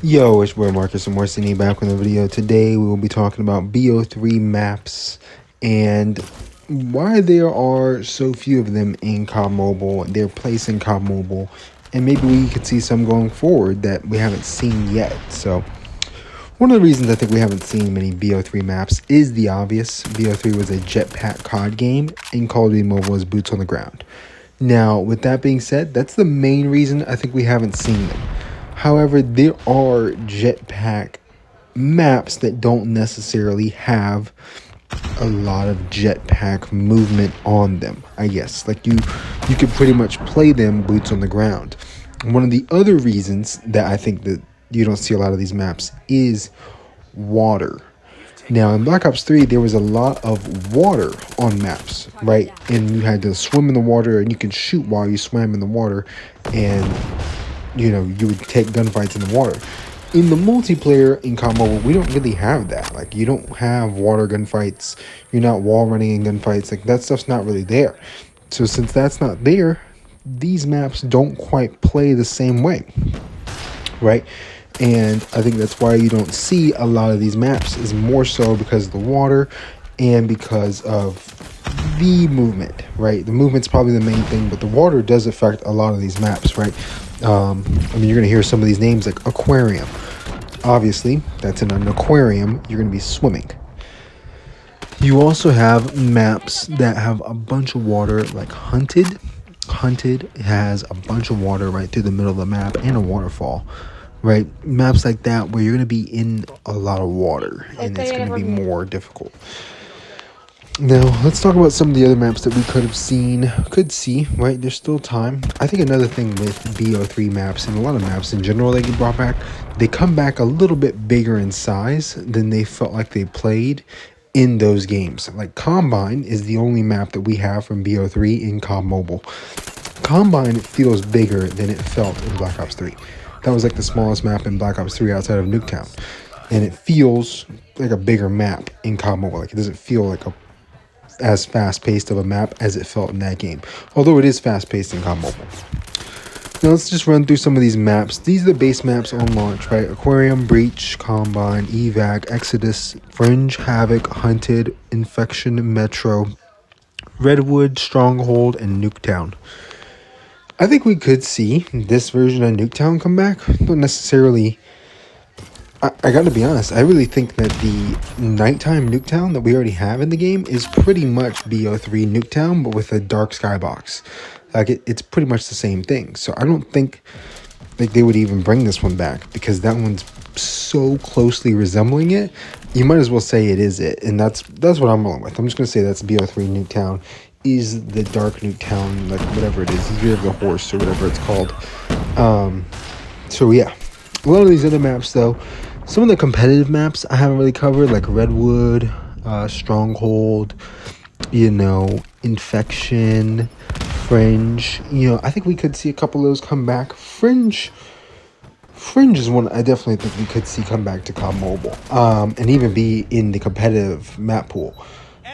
Yo, it's boy Marcus and Morcini back with a video. Today we will be talking about BO3 maps and why there are so few of them in COD Mobile, their place in COD Mobile, and maybe we could see some going forward that we haven't seen yet. So one of the reasons I think we haven't seen many BO3 maps is the obvious. BO3 was a jetpack COD game and Call of Duty Mobile is boots on the ground. Now, with that being said, that's the main reason I think we haven't seen them. However, there are jetpack maps that don't necessarily have a lot of jetpack movement on them, I guess. Like you could pretty much play them boots on the ground. One of the other reasons that I think that you don't see a lot of these maps is water. Now, in Black Ops 3, there was a lot of water on maps, right? And you had to swim in the water and you could shoot while you swam in the water, and you would take gunfights in the water. In the multiplayer in COD Mobile, we don't really have that. Like, you don't have water gunfights. You're not wall running in gunfights. Like, that stuff's not really there. So since that's not there, these maps don't quite play the same way, right? And I think that's why you don't see a lot of these maps, is more so because of the water and because of the movement, right? The movement's probably the main thing, but the water does affect a lot of these maps, right? I mean, you're going to hear some of these names like aquarium. Obviously, that's in an aquarium. You're going to be swimming. You also have maps that have a bunch of water, like Hunted. Hunted has a bunch of water right through the middle of the map and a waterfall, right? Maps like that where you're going to be in a lot of water and it's going to be more difficult. Now, let's talk about some of the other maps that we could see, right? There's still time. I think another thing with BO3 maps and a lot of maps in general that get brought back, they come back a little bit bigger in size than they felt like they played in those games. Like Combine is the only map that we have from BO3 in COD Mobile. Combine feels bigger than it felt in Black Ops 3. That was like the smallest map in Black Ops 3 outside of Nuketown. And it feels like a bigger map in COD Mobile. Like, it doesn't feel like as fast-paced of a map as it felt in that game, although it is fast-paced in COD Mobile. Now let's just run through some of these maps. These are the base maps on launch, right? Aquarium, Breach, Combine, Evac, Exodus, Fringe, Havoc, Hunted, Infection, Metro, Redwood, Stronghold, and Nuketown. I think we could see this version of Nuketown come back. Not necessarily. I gotta be honest, I really think that the nighttime Nuketown that we already have in the game is pretty much BO3 Nuketown, but with a dark skybox. Like, it's pretty much the same thing. So I don't think like they would even bring this one back, because that one's so closely resembling it. You might as well say it is it, and that's what I'm rolling with. I'm just gonna say that's BO3 Nuketown is the dark Nuketown, like whatever it is, Year of the Horse or whatever it's called. So yeah, a lot of these other maps though. Some of the competitive maps I haven't really covered, like Redwood, Stronghold, Infection, Fringe. I think we could see a couple of those come back. Fringe is one I definitely think we could see come back to COD Mobile, and even be in the competitive map pool,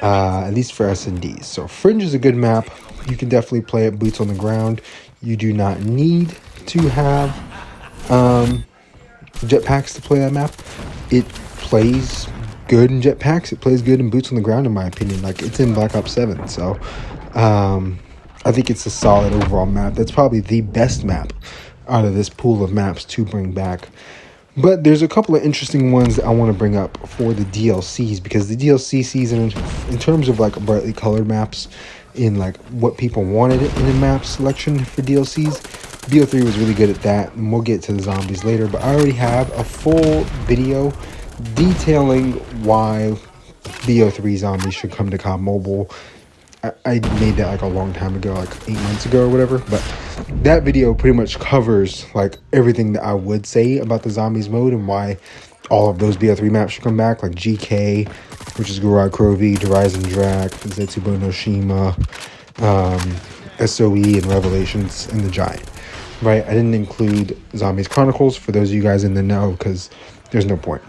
at least for S&Ds. So Fringe is a good map. You can definitely play it boots on the ground. You do not need to have jetpacks to play that map. It plays good in jetpacks. It plays good in boots on the ground, in my opinion. Like, it's in Black Ops 7. So I think it's a solid overall map. That's probably the best map out of this pool of maps to bring back. But there's a couple of interesting ones that I want to bring up for the DLCs, because the DLC season, in terms of like brightly colored maps, in like what people wanted in a map selection for DLCs, BO3 was really good at that, and we'll get to the zombies later. But I already have a full video detailing why BO3 zombies should come to COD Mobile. I made that like a long time ago, like 8 months ago or whatever, but that video pretty much covers like everything that I would say about the zombies mode and why all of those BO3 maps should come back, like GK, which is Gurad Krovi, Horizon Drac, Zetsubo no Shima, SOE, and Revelations, and the Giant. Right, I didn't include Zombies Chronicles for those of you guys in the know, because there's no point.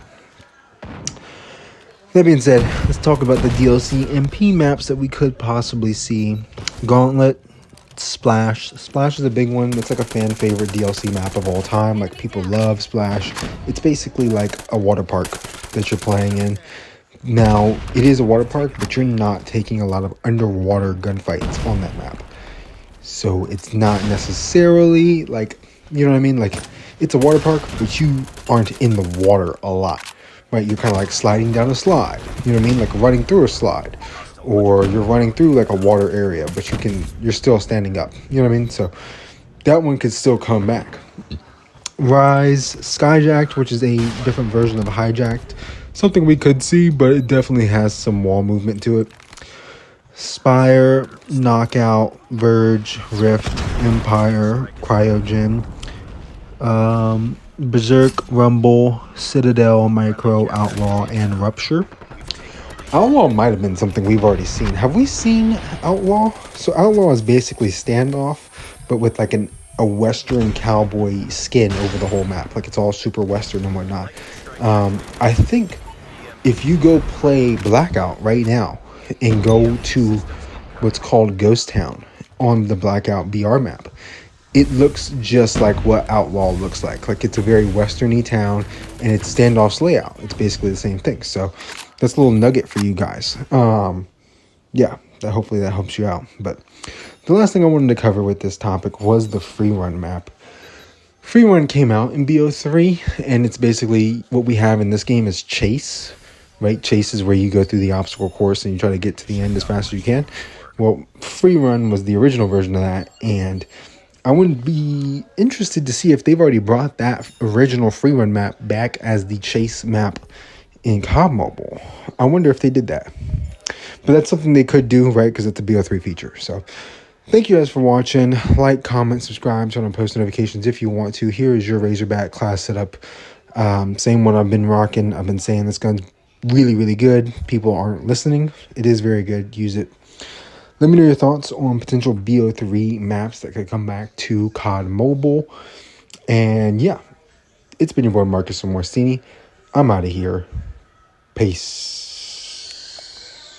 That being said, let's talk about the DLC MP maps that we could possibly see. Gauntlet, Splash. Splash is a big one. It's like a fan favorite DLC map of all time. Like, people love Splash. It's basically like a water park that you're playing in. Now, it is a water park, but you're not taking a lot of underwater gunfights on that map. So it's not necessarily like, you know what I mean? Like, it's a water park, but you aren't in the water a lot, right? You're kind of like sliding down a slide, you know what I mean? Like running through a slide, or you're running through like a water area, but you're still standing up, you know what I mean? So that one could still come back. Rise, Skyjacked, which is a different version of Hijacked. Something we could see, but it definitely has some wall movement to it. Spire, Knockout, Verge, Rift, Empire, Cryogen, Berserk, Rumble, Citadel, Micro, Outlaw, and Rupture. Outlaw might have been something we've already seen. Have we seen Outlaw? So Outlaw is basically Standoff, but with like a Western cowboy skin over the whole map. Like, it's all super Western and whatnot. I think if you go play Blackout right now and go to what's called Ghost Town on the Blackout BR map, it looks just like what Outlaw looks like. Like, it's a very westerny town, and it's Standoff's layout. It's basically the same thing. So that's a little nugget for you guys. Yeah, hopefully that helps you out. But the last thing I wanted to cover with this topic was the free run map. Free run came out in BO3, and it's basically what we have in this game is Chase, right? Chase is where you go through the obstacle course and you try to get to the end as fast as you can. Well, free run was the original version of that, and I would be interested to see if they've already brought that original free run map back as the Chase map in COD Mobile. I wonder if they did that. But that's something they could do, right? Because it's a BO3 feature. So thank you guys for watching. Like, comment, subscribe, turn on post notifications if you want to. Here is your Razorback class setup. Same one I've been rocking. I've been saying this gun's really, really good. People aren't listening. It is very good. Use it. Let me know your thoughts on potential BO3 maps that could come back to COD Mobile. And yeah, it's been your boy Marcus from Morsini. I'm out of here. Peace.